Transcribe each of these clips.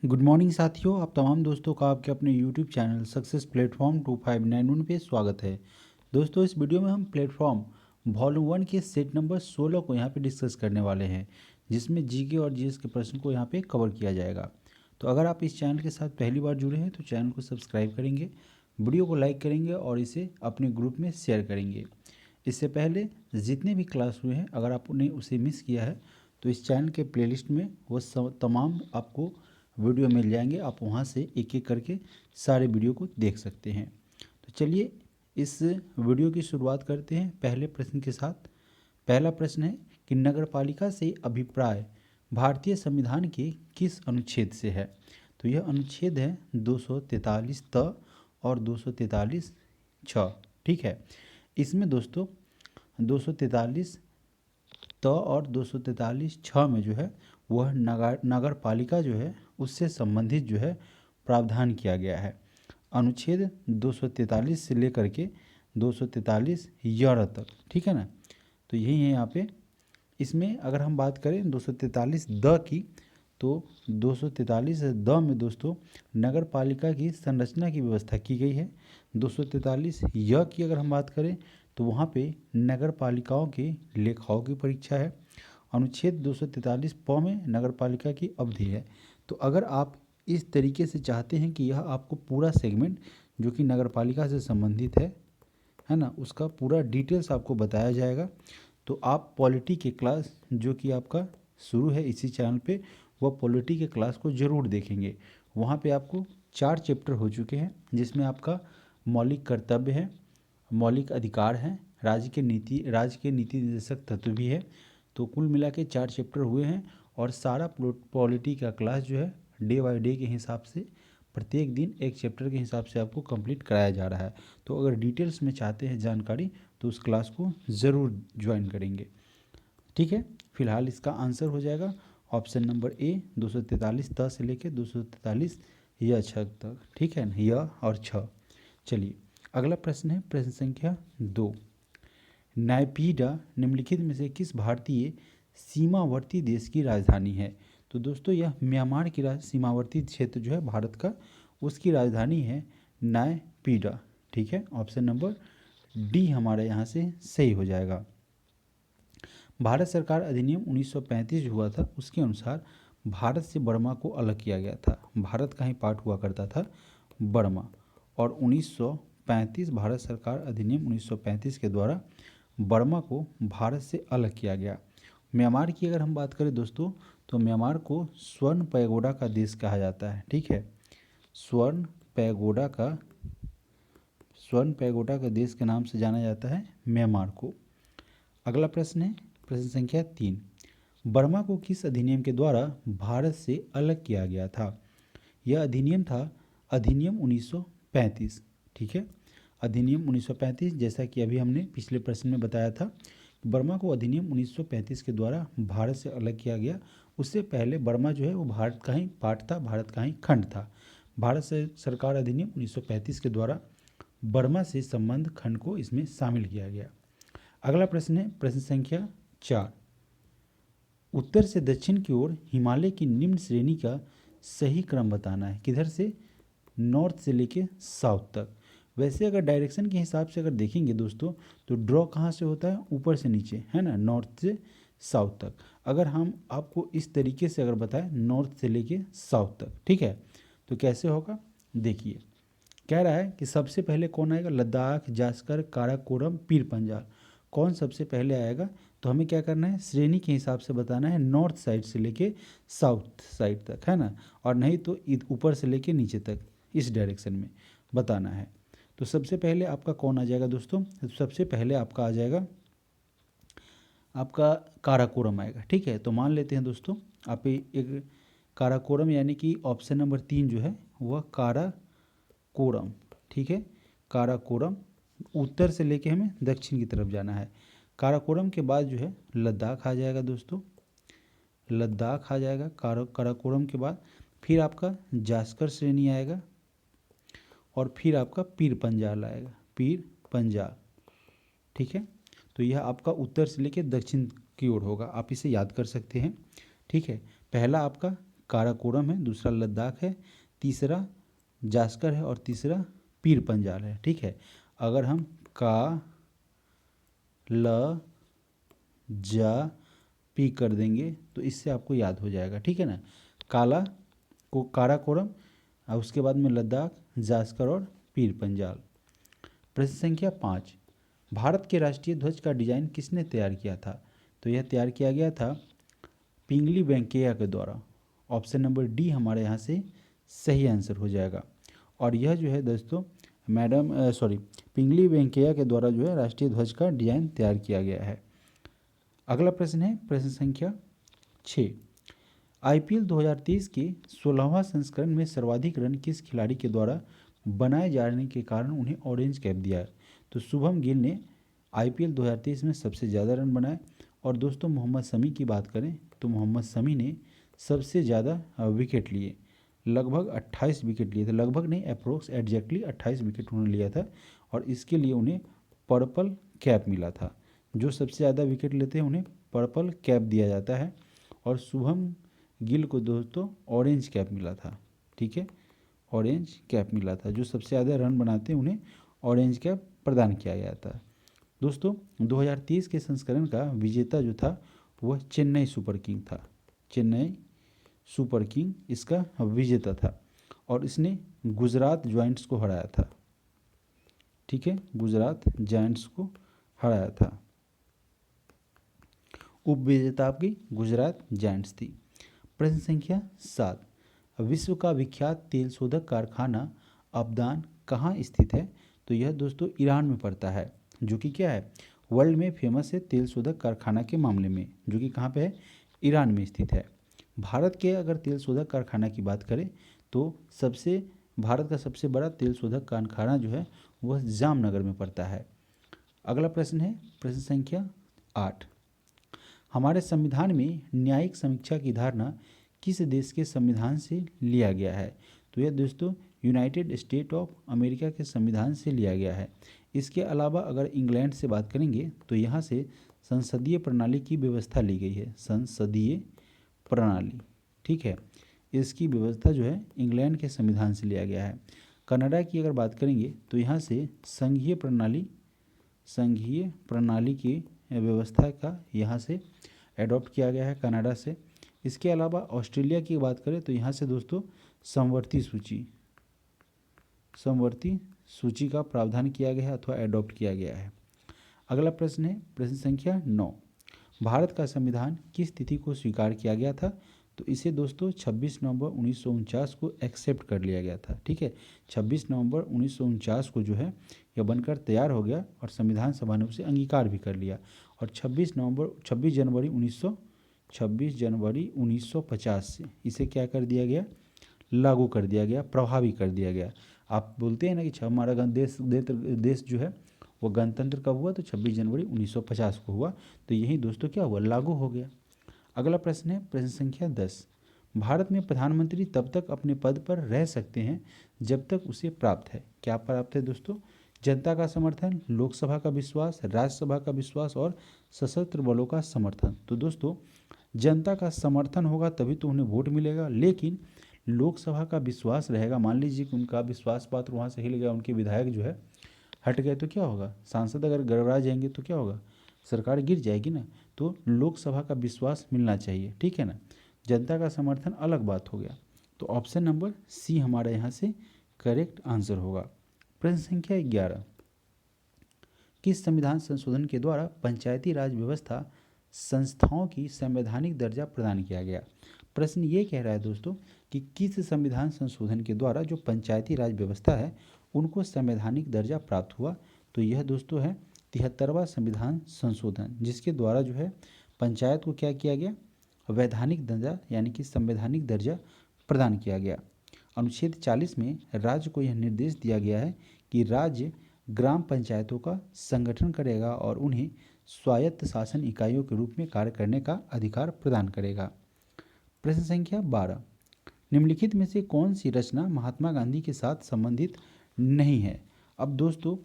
Good morning साथियों, आप तमाम दोस्तों का आपके अपने यूट्यूब चैनल सक्सेस प्लेटफॉर्म 2591 पे स्वागत है। दोस्तों, इस वीडियो में हम प्लेटफॉर्म वॉल्यूम 1 के सेट नंबर 16 को यहाँ पे डिस्कस करने वाले हैं, जिसमें जीके और जीएस के प्रश्न को यहाँ पे कवर किया जाएगा। तो अगर आप इस चैनल के साथ पहली बार जुड़े हैं तो चैनल को सब्सक्राइब करेंगे, वीडियो को लाइक करेंगे और इसे अपने ग्रुप में शेयर करेंगे। इससे पहले जितने भी क्लास हुए हैं, अगर आपने उसे मिस किया है तो इस चैनल के प्लेलिस्ट में वो तमाम आपको वीडियो मिल जाएंगे। आप वहाँ से एक एक करके सारे वीडियो को देख सकते हैं। तो चलिए इस वीडियो की शुरुआत करते हैं पहले प्रश्न के साथ। पहला प्रश्न है कि नगरपालिका से अभिप्राय भारतीय संविधान के किस अनुच्छेद से है। तो यह अनुच्छेद है 243 त और 243 छ। ठीक है, इसमें दोस्तों 243 त और 243 छ में जो है वह नगर पालिका जो है उससे संबंधित जो है प्रावधान किया गया है। अनुच्छेद 243 से लेकर के 243 य तक। ठीक है ना, तो यही है यहाँ पे। इसमें अगर हम बात करें 243 द की, तो 243 द में दोस्तों नगर पालिका की संरचना की व्यवस्था की गई है। 243 य की अगर हम बात करें तो वहाँ पे नगर पालिकाओं के लेखाओं की परीक्षा है। अनुच्छेद 243 प में नगर पालिका की अवधि है। तो अगर आप इस तरीके से चाहते हैं कि यह आपको पूरा सेगमेंट जो कि नगर पालिका से संबंधित है ना, उसका पूरा डिटेल्स आपको बताया जाएगा, तो आप पॉलिटी के क्लास जो कि आपका शुरू है इसी चैनल पे, वह पॉलिटी के क्लास को ज़रूर देखेंगे। वहाँ पे आपको 4 चैप्टर हो चुके हैं, जिसमें आपका मौलिक कर्तव्य है, मौलिक अधिकार हैं, राज्य के नीति निर्देशक तत्व भी है। तो कुल मिला के 4 चैप्टर हुए हैं और सारा पॉलिटी का क्लास जो है डे बाय डे के हिसाब से प्रत्येक दिन एक चैप्टर के हिसाब से आपको कंप्लीट कराया जा रहा है। तो अगर डिटेल्स में चाहते हैं जानकारी तो उस क्लास को ज़रूर ज्वाइन करेंगे। ठीक है, फिलहाल इसका आंसर हो जाएगा ऑप्शन नंबर ए 243 त से लेकर 243 य छ तक। ठीक है ना, य और छ। चलिए अगला प्रश्न है प्रश्न संख्या 2। नायपीडा निम्नलिखित में से किस भारतीय सीमावर्ती देश की राजधानी है। तो दोस्तों यह म्यांमार की सीमावर्ती क्षेत्र जो है भारत का, उसकी राजधानी है नायपीडा। ठीक है, ऑप्शन नंबर डी हमारे यहाँ से सही हो जाएगा। भारत सरकार अधिनियम 1935 जो हुआ था उसके अनुसार भारत से बर्मा को अलग किया गया था। भारत का ही पार्ट हुआ करता था बर्मा, और 1935 भारत सरकार अधिनियम 1935 के द्वारा बर्मा को भारत से अलग किया गया। म्यांमार की अगर हम बात करें दोस्तों, तो म्यांमार को स्वर्ण पैगोडा का देश कहा जाता है। ठीक है, स्वर्ण पैगोडा का देश के नाम से जाना जाता है म्यांमार को। अगला प्रश्न है प्रश्न संख्या 3। बर्मा को किस अधिनियम के द्वारा भारत से अलग किया गया था। यह अधिनियम था अधिनियम 1935। ठीक है, अधिनियम 1935, जैसा कि अभी हमने पिछले प्रश्न में बताया था, बर्मा को अधिनियम 1935 के द्वारा भारत से अलग किया गया। उससे पहले बर्मा जो है वो भारत का ही पार्ट था, भारत का ही खंड था। भारत से सरकार अधिनियम 1935 के द्वारा बर्मा से संबंध खंड को इसमें शामिल किया गया। अगला प्रश्न है प्रश्न संख्या 4। उत्तर से दक्षिण की ओर हिमालय की निम्न श्रेणी का सही क्रम बताना है। किधर से, नॉर्थ से लेके साउथ तक। वैसे अगर डायरेक्शन के हिसाब से अगर देखेंगे दोस्तों, तो ड्रॉ कहाँ से होता है, ऊपर से नीचे, है ना, नॉर्थ से साउथ तक। अगर हम आपको इस तरीके से अगर बताएं नॉर्थ से लेके साउथ तक, ठीक है, तो कैसे होगा देखिए। कह रहा है कि सबसे पहले कौन आएगा, लद्दाख, जास्कर, काराकोरम, पीर पंजाल, कौन सबसे पहले आएगा। तो हमें क्या करना है, श्रेणी के हिसाब से बताना है, नॉर्थ साइड से लेके साउथ साइड तक, है ना, और नहीं तो ऊपर से लेके नीचे तक इस डायरेक्शन में बताना है। तो सबसे पहले आपका कौन आ जाएगा दोस्तों, सबसे पहले आपका आ जाएगा आपका काराकोरम आएगा। ठीक है, तो मान लेते हैं दोस्तों आप एक काराकोरम, यानी कि ऑप्शन नंबर 3 जो है वह काराकोरम। ठीक है, काराकोरम, उत्तर से लेके हमें दक्षिण की तरफ जाना है। काराकोरम के बाद जो है लद्दाख आ जाएगा दोस्तों, लद्दाख आ जाएगा काराकोरम के बाद। फिर आपका जास्कर श्रेणी आएगा और फिर आपका पीर पंजाल आएगा, पीर पंजाल। ठीक है, तो यह आपका उत्तर से लेकर दक्षिण की ओर होगा, आप इसे याद कर सकते हैं। ठीक है, पहला आपका काराकोरम है, दूसरा लद्दाख है, तीसरा जास्कर है और तीसरा पीर पंजाल है। ठीक है, अगर हम का ल जा पी कर देंगे तो इससे आपको याद हो जाएगा। ठीक है ना, काला को काराकोरम और उसके बाद में लद्दाख, जास्कर और पीर पंजाल। प्रश्न संख्या 5, भारत के राष्ट्रीय ध्वज का डिजाइन किसने तैयार किया था? तो यह तैयार किया गया था पिंगली वेंकैया के द्वारा। ऑप्शन नंबर डी हमारे यहाँ से सही आंसर हो जाएगा। और यह जो है दोस्तों पिंगली वेंकैया के द्वारा जो है राष्ट्रीय ध्वज का डिजाइन तैयार किया गया है। अगला प्रश्न है प्रश्न संख्या 6, आईपीएल 2023 के 16वां संस्करण में सर्वाधिक रन किस खिलाड़ी के द्वारा बनाए जाने के कारण उन्हें ऑरेंज कैप दिया है? तो शुभम गिल ने आईपीएल 2023 में सबसे ज़्यादा रन बनाए। और दोस्तों मोहम्मद शमी की बात करें तो मोहम्मद शमी ने सबसे ज़्यादा विकेट लिए, लगभग 28 विकेट लिए थे, लगभग नहीं अप्रोक्स एग्जैक्टली 28 विकेट उन्होंने लिया था और इसके लिए उन्हें पर्पल कैप मिला था। जो सबसे ज़्यादा विकेट लेते हैं उन्हें पर्पल कैप दिया जाता है और शुभम गिल को दोस्तों ऑरेंज कैप मिला था। ठीक है, ऑरेंज कैप मिला था। जो सबसे ज़्यादा रन बनाते हैं उन्हें ऑरेंज कैप प्रदान किया गया था। दोस्तों 2023 के संस्करण का विजेता जो था वह चेन्नई सुपर किंग था। चेन्नई सुपर किंग इसका विजेता था और इसने गुजरात जायंट्स को हराया था। ठीक है, गुजरात जायंट्स को हराया था। उप विजेता आपकी गुजरात जायंट्स थी। प्रश्न संख्या 7, विश्व का विख्यात तेल शोधक कारखाना अबदान कहाँ स्थित है? तो यह दोस्तों ईरान में पड़ता है, जो कि क्या है वर्ल्ड में फेमस है तेल शोधक कारखाना के मामले में, जो कि कहाँ पे है ईरान में स्थित है। भारत के अगर तेल शोधक कारखाना की बात करें तो भारत का सबसे बड़ा तेल शोधक कारखाना जो है वह जामनगर में पड़ता है। अगला प्रश्न है प्रश्न संख्या 8, हमारे संविधान में न्यायिक समीक्षा की धारणा किस देश के संविधान से लिया गया है? तो यह दोस्तों यूनाइटेड स्टेट ऑफ अमेरिका के संविधान से लिया गया है। इसके अलावा अगर इंग्लैंड से बात करेंगे तो यहाँ से संसदीय प्रणाली की व्यवस्था ली गई है, संसदीय प्रणाली। ठीक है, इसकी व्यवस्था जो है इंग्लैंड के संविधान से लिया गया है। कनाडा की अगर बात करेंगे तो यहाँ से संघीय प्रणाली की व्यवस्था का यहाँ से एडॉप्ट किया गया है कनाडा से। इसके अलावा ऑस्ट्रेलिया की बात करें तो यहाँ से दोस्तों समवर्ती सूची का प्रावधान किया गया है अथवा एडॉप्ट किया गया है। अगला प्रश्न है प्रश्न संख्या 9, भारत का संविधान किस तिथि को स्वीकार किया गया था? तो इसे दोस्तों 26 नवंबर 1949 को एक्सेप्ट कर लिया गया था। ठीक है, 26 नवंबर 1949 को जो है यह बनकर तैयार हो गया और संविधान सभा ने उसे अंगीकार भी कर लिया और 26 जनवरी 1950 से इसे क्या कर दिया गया, लागू कर दिया गया, प्रभावी कर दिया गया। आप बोलते हैं ना कि हमारा देश जो है वो गणतंत्र कब हुआ? तो 26 जनवरी 1950 को हुआ। तो यही दोस्तों क्या हुआ, लागू हो गया। अगला प्रश्न है प्रश्न संख्या 10, भारत में प्रधानमंत्री तब तक अपने पद पर रह सकते हैं जब तक उसे प्राप्त है, क्या प्राप्त है दोस्तों? जनता का समर्थन, लोकसभा का विश्वास, राज्यसभा का विश्वास और सशस्त्र बलों का समर्थन। तो दोस्तों जनता का समर्थन होगा तभी तो उन्हें वोट मिलेगा, लेकिन लोकसभा का विश्वास रहेगा। मान लीजिए कि उनका विश्वास पात्र वहाँ से हिल गया, उनके विधायक जो है हट गए तो क्या होगा, सांसद अगर गड़बड़ा जाएंगे तो क्या होगा, सरकार गिर जाएगी ना। तो लोकसभा का विश्वास मिलना चाहिए। ठीक है ना, जनता का समर्थन अलग बात हो गया। तो ऑप्शन नंबर सी हमारा यहाँ से करेक्ट आंसर होगा। प्रश्न संख्या 11, किस संविधान संशोधन के द्वारा पंचायती राज व्यवस्था संस्थाओं की संवैधानिक दर्जा प्रदान किया गया? प्रश्न ये कह रहा है दोस्तों कि किस संविधान संशोधन के द्वारा जो पंचायती राज व्यवस्था है उनको संवैधानिक दर्जा प्राप्त हुआ? तो यह दोस्तों है 73वां संविधान संशोधन, जिसके द्वारा जो है पंचायत को क्या किया गया, वैधानिक दर्जा यानी कि संवैधानिक दर्जा प्रदान किया गया। अनुच्छेद 40 में राज्य को यह निर्देश दिया गया है कि राज्य ग्राम पंचायतों का संगठन करेगा और उन्हें स्वायत्त शासन इकाइयों के रूप में कार्य करने का अधिकार प्रदान करेगा। प्रश्न संख्या 12, निम्नलिखित में से कौन सी रचना महात्मा गांधी के साथ संबंधित नहीं है? अब दोस्तों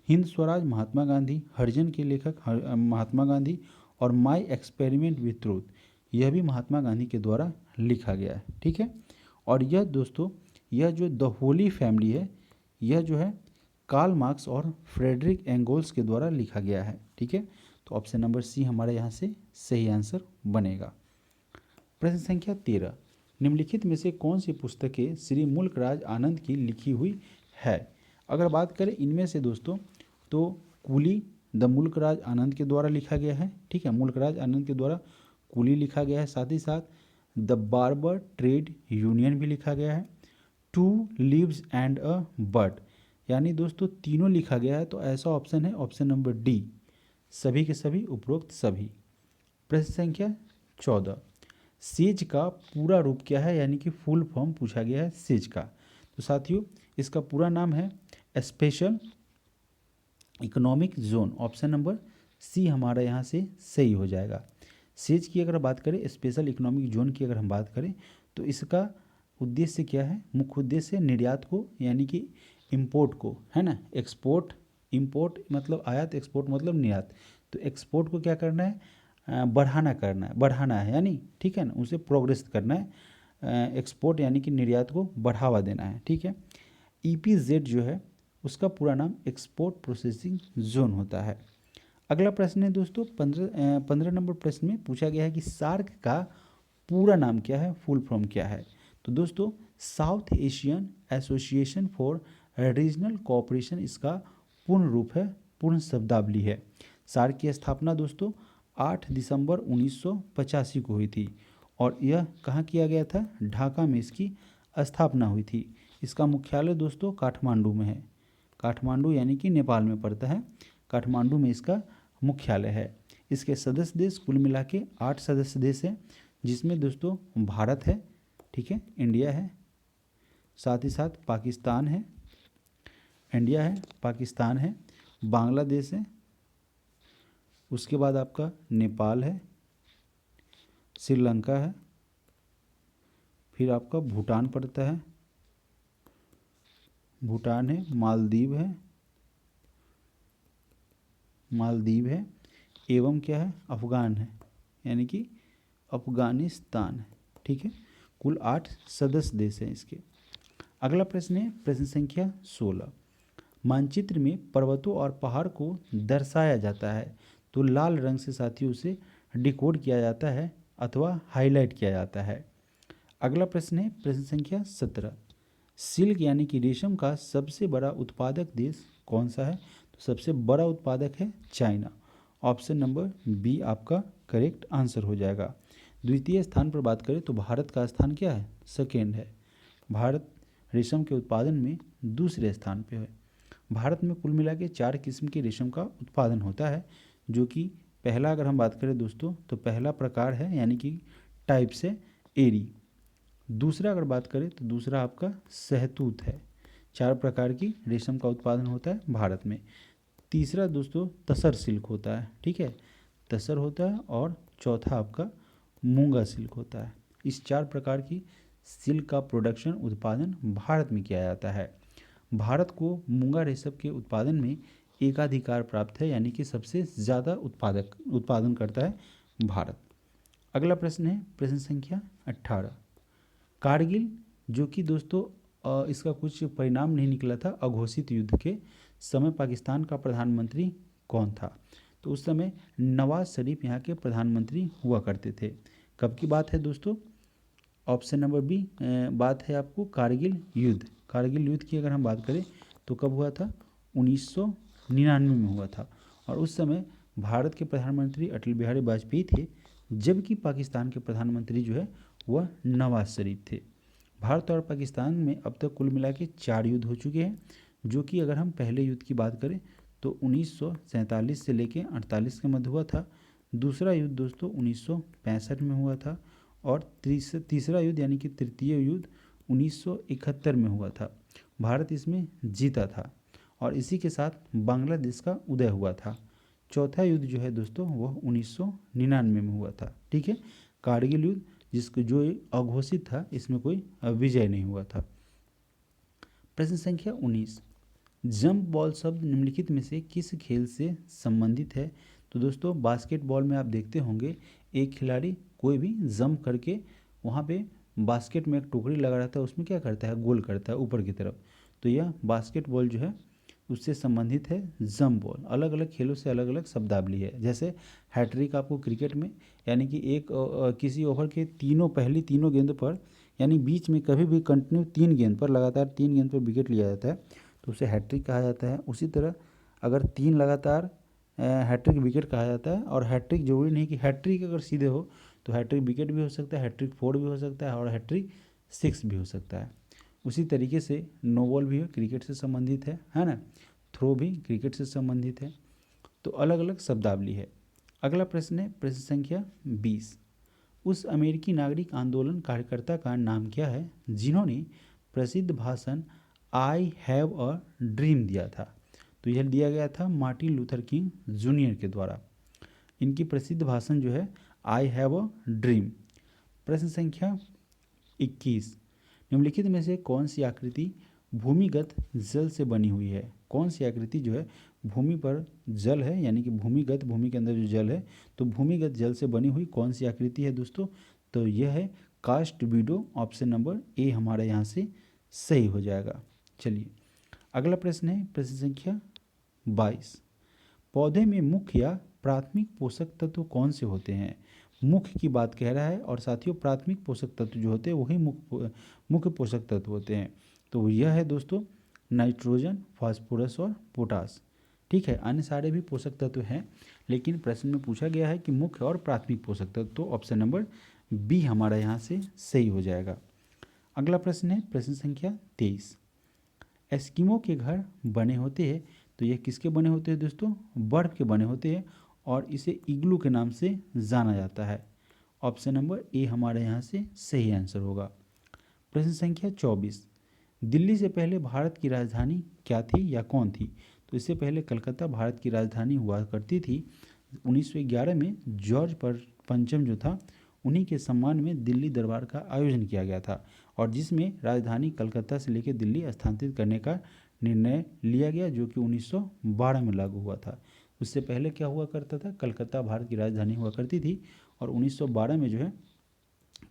हिंद स्वराज महात्मा गांधी, हरिजन के लेखक महात्मा गांधी और माई एक्सपेरिमेंट विथ ट्रूथ, यह भी महात्मा गांधी के द्वारा लिखा गया है। ठीक है, और यह दोस्तों, यह जो द होली फैमिली है, यह जो है कार्ल मार्क्स और फ्रेडरिक एंगल्स के द्वारा लिखा गया है। ठीक है, तो ऑप्शन नंबर सी हमारे यहाँ से सही आंसर बनेगा। प्रश्न संख्या 13, निम्नलिखित में से कौन सी पुस्तकें श्री मुल्कराज आनंद की लिखी हुई है? अगर बात करें इनमें से दोस्तों, तो कूली द मुल्कराज आनंद के द्वारा लिखा गया है। ठीक है, मुल्कराज आनंद के द्वारा कूली लिखा गया है। साथ ही साथ द बार्बर ट्रेड यूनियन भी लिखा गया है। Two leaves and a bird, यानी दोस्तों तीनों लिखा गया है। तो ऐसा ऑप्शन है ऑप्शन नंबर डी, सभी के सभी, उपरोक्त सभी। प्रश्न संख्या 14, सेज का पूरा रूप क्या है, यानी कि फुल फॉर्म पूछा गया है सेज का। तो साथियों, इसका पूरा नाम है special economic zone. Option number C हमारा यहाँ से सही हो जाएगा। सेज की अगर बात करें, स्पेशल इकोनॉमिक जोन की अगर हम बात करें, तो इसका उद्देश्य क्या है? मुख्य उद्देश्य निर्यात को, यानी कि इंपोर्ट को, है ना, एक्सपोर्ट, इंपोर्ट मतलब आयात, एक्सपोर्ट मतलब निर्यात। तो एक्सपोर्ट को क्या करना है? बढ़ाना है यानी, ठीक है ना, उसे प्रोग्रेस करना है। एक्सपोर्ट यानी कि निर्यात को बढ़ावा देना है। ठीक है, ईपीजेड जो है उसका पूरा नाम एक्सपोर्ट प्रोसेसिंग जोन होता है। अगला प्रश्न है दोस्तों 15 नंबर प्रश्न में पूछा गया है कि सार्क का पूरा नाम क्या है, फुल फॉर्म क्या है? तो दोस्तों south Asian association for regional cooperation इसका पूर्ण रूप है, पूर्ण शब्दावली है। सार्क की स्थापना दोस्तों 8 दिसंबर 1985 को हुई थी, और यह कहाँ किया गया था? ढाका में इसकी स्थापना हुई थी। इसका मुख्यालय दोस्तों काठमांडू में है। काठमांडू यानी कि नेपाल में पड़ता है। काठमांडू में इसका मुख्यालय है। इसके सदस्य देश कुल मिला के 8 सदस्य देश हैं, जिसमें दोस्तों भारत है, ठीक है, इंडिया है, साथ ही साथ पाकिस्तान है, इंडिया है, पाकिस्तान है, बांग्लादेश है, उसके बाद आपका नेपाल है, श्रीलंका है, फिर आपका भूटान पड़ता है, भूटान है, मालदीव है, एवं क्या है? अफगान है, यानी कि अफगानिस्तान है। ठीक है, कुल 8 सदस्य देश हैं इसके। अगला प्रश्न है प्रश्न संख्या 16, मानचित्र में पर्वतों और पहाड़ को दर्शाया जाता है, तो लाल रंग से साथियों उसे डिकोड किया जाता है अथवा हाईलाइट किया जाता है। अगला प्रश्न है प्रश्न संख्या 17, सिल्क यानी कि रेशम का सबसे बड़ा उत्पादक देश कौन सा है? तो सबसे बड़ा उत्पादक है चाइना। ऑप्शन नंबर बी आपका करेक्ट आंसर हो जाएगा। द्वितीय स्थान पर बात करें तो भारत का स्थान क्या है? सेकेंड है। भारत रेशम के उत्पादन में दूसरे स्थान पे है। भारत में कुल मिला के 4 किस्म के रेशम का उत्पादन होता है, जो कि पहला अगर हम बात करें दोस्तों, तो पहला प्रकार है यानी कि टाइप से एरी। दूसरा अगर बात करें तो दूसरा आपका सहतूत है। 4 प्रकार की रेशम का उत्पादन होता है भारत में। तीसरा दोस्तों तसर सिल्क होता है, ठीक है, तसर होता है, और चौथा आपका मूंगा सिल्क होता है। इस 4 प्रकार की सिल्क का प्रोडक्शन उत्पादन भारत में किया जाता है। भारत को मूंगा रेशम के उत्पादन में एकाधिकार प्राप्त है, यानी कि सबसे ज़्यादा उत्पादन करता है भारत। अगला प्रश्न है प्रश्न संख्या 18, कारगिल, जो कि दोस्तों इसका कुछ परिणाम नहीं निकला था, अघोषित युद्ध के समय पाकिस्तान का प्रधानमंत्री कौन था? तो उस समय नवाज शरीफ यहाँ के प्रधानमंत्री हुआ करते थे। कब की बात है दोस्तों? ऑप्शन नंबर बी बात है आपको कारगिल युद्ध। कारगिल युद्ध की अगर हम बात करें तो कब हुआ था? 1999 में हुआ था, और उस समय भारत के प्रधानमंत्री अटल बिहारी वाजपेयी थे, जबकि पाकिस्तान के प्रधानमंत्री जो है वह नवाज शरीफ थे। भारत और पाकिस्तान में अब तक कुल मिला के 4 युद्ध हो चुके हैं, जो कि अगर हम पहले युद्ध की बात करें तो 1947 से लेके 48 के मध्य हुआ था। दूसरा युद्ध दोस्तों 1965 में हुआ था, और तीसरा युद्ध यानी कि तृतीय युद्ध 1971 में हुआ था। भारत इसमें जीता था, और इसी के साथ बांग्लादेश का उदय हुआ था। चौथा युद्ध जो है दोस्तों वह 1999 में हुआ था। ठीक है, कारगिल युद्ध जिसको जो अघोषित था, इसमें कोई विजय नहीं हुआ था। प्रश्न संख्या 19, जंप बॉल शब्द निम्नलिखित में से किस खेल से संबंधित है? तो दोस्तों बास्केटबॉल में आप देखते होंगे एक खिलाड़ी कोई भी जंप करके वहाँ पे बास्केट में एक टोकरी लगा रहता है, उसमें क्या करता है, गोल करता है ऊपर की तरफ। तो यह बास्केटबॉल जो है उससे संबंधित है जंप बॉल। अलग अलग खेलों से अलग अलग शब्दावली है। जैसे हैट्रिक आपको क्रिकेट में, यानी कि किसी ओवर के पहली तीनों गेंद पर, यानी बीच में कभी भी कंटिन्यू 3 गेंद पर, लगातार 3 गेंद पर विकेट लिया जाता है तो उसे हैट्रिक कहा जाता है। उसी तरह अगर 3 लगातार हैट्रिक विकेट कहा जाता है। और हैट्रिक जरूरी नहीं कि हैट्रिक अगर सीधे हो तो हैट्रिक विकेट भी हो सकता है, हैट्रिक 4 भी हो सकता है और हैट्रिक 6 भी हो सकता है। उसी तरीके से नो बॉल भी क्रिकेट से संबंधित है ना, थ्रो भी क्रिकेट से संबंधित है। तो अलग अलग शब्दावली है। अगला प्रश्न है प्रश्न संख्या 20। उस अमेरिकी नागरिक आंदोलन कार्यकर्ता का नाम क्या है जिन्होंने प्रसिद्ध भाषण आई हैव अ ड्रीम दिया था? तो यह दिया गया था मार्टिन लूथर किंग जूनियर के द्वारा। इनकी प्रसिद्ध भाषण जो है आई हैव अ ड्रीम। प्रश्न संख्या 21। निम्नलिखित में से कौन सी आकृति भूमिगत जल से बनी हुई है? कौन सी आकृति जो है भूमि पर जल है, यानी कि भूमिगत, भूमि के अंदर जो जल है, तो भूमिगत जल से बनी हुई कौन सी आकृति है दोस्तों? तो यह है caste widow. Option number A हमारे यहाँ से सही हो जाएगा। चलिए अगला प्रश्न है प्रश्न संख्या 22। पौधे में मुख्य या प्राथमिक पोषक तत्व कौन से होते हैं? मुख्य की बात कह रहा है और साथियों प्राथमिक पोषक तत्व जो होते हैं वही मुख्य पोषक तत्व होते हैं। तो यह है दोस्तों नाइट्रोजन, फास्फोरस और पोटास। ठीक है, अन्य सारे भी पोषक तत्व हैं, लेकिन प्रश्न में पूछा गया है कि मुख्य और प्राथमिक पोषक तत्व, तो ऑप्शन नंबर बी हमारा यहाँ से सही हो जाएगा। अगला प्रश्न है प्रश्न संख्या 23। एस्किमो के घर बने होते हैं, तो यह किसके बने होते हैं दोस्तों? बर्फ के बने होते हैं और इसे इग्लू के नाम से जाना जाता है। ऑप्शन नंबर ए हमारे यहाँ से सही आंसर होगा। प्रश्न संख्या 24। दिल्ली से पहले भारत की राजधानी क्या थी या कौन थी? तो इससे पहले कलकत्ता भारत की राजधानी हुआ करती थी। 1911 में जॉर्ज पंचम जो था उन्हीं के सम्मान में दिल्ली दरबार का आयोजन किया गया था और जिसमें राजधानी कलकत्ता से लेकर दिल्ली स्थानांतरित करने का निर्णय लिया गया, जो कि 1912 में लागू हुआ था। उससे पहले क्या हुआ करता था? कलकत्ता भारत की राजधानी हुआ करती थी और 1912 में जो है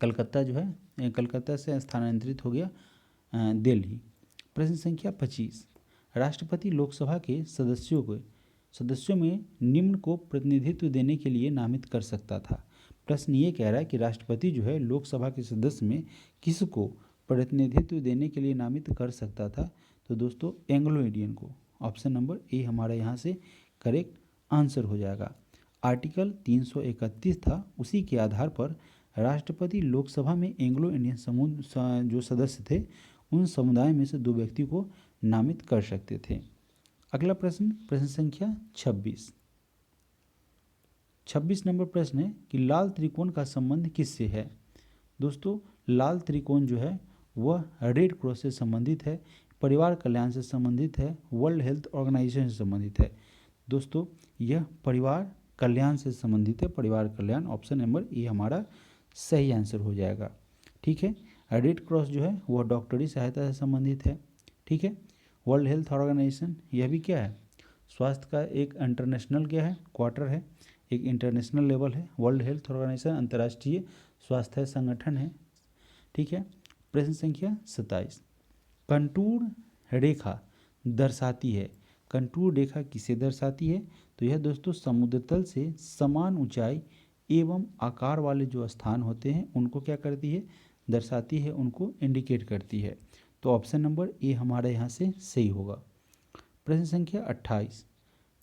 कलकत्ता से स्थानांतरित हो गया दिल्ली। प्रश्न संख्या 25। राष्ट्रपति लोकसभा के सदस्यों में निम्न को प्रतिनिधित्व देने के लिए नामित कर सकता था? प्रश्न ये कह रहा है कि राष्ट्रपति जो है लोकसभा के सदस्य में किसको प्रतिनिधित्व देने के लिए नामित कर सकता था? तो दोस्तों एंग्लो इंडियन को। ऑप्शन नंबर ए हमारा यहाँ से करेक्ट आंसर हो जाएगा। आर्टिकल 331 था, उसी के आधार पर राष्ट्रपति लोकसभा में एंग्लो इंडियन जो सदस्य थे उन समुदाय में से 2 व्यक्ति को नामित कर सकते थे। अगला प्रश्न प्रश्न संख्या 26। 26 नंबर प्रश्न है कि लाल त्रिकोण का संबंध किससे है? दोस्तों लाल त्रिकोण जो है वह रेड क्रॉस से संबंधित है, परिवार कल्याण से संबंधित है, वर्ल्ड हेल्थ ऑर्गेनाइजेशन से संबंधित है। दोस्तों यह परिवार कल्याण से संबंधित है, परिवार कल्याण। ऑप्शन नंबर ए हमारा सही आंसर हो जाएगा। ठीक है, रेड क्रॉस जो है वह डॉक्टरी सहायता से संबंधित है। ठीक है, वर्ल्ड हेल्थ ऑर्गेनाइजेशन यह भी क्या है? स्वास्थ्य का एक इंटरनेशनल क्या है? क्वार्टर है, एक इंटरनेशनल लेवल है। वर्ल्ड हेल्थ ऑर्गेनाइजेशन अंतर्राष्ट्रीय स्वास्थ्य संगठन है। ठीक है, प्रश्न संख्या 27। कंटूर रेखा दर्शाती है, कंटूर रेखा किसे दर्शाती है? तो यह दोस्तों समुद्र तल से समान ऊंचाई एवं आकार वाले जो स्थान होते हैं उनको क्या करती है? दर्शाती है, उनको इंडिकेट करती है। तो ऑप्शन नंबर ए हमारे यहाँ से सही होगा। प्रश्न संख्या 28।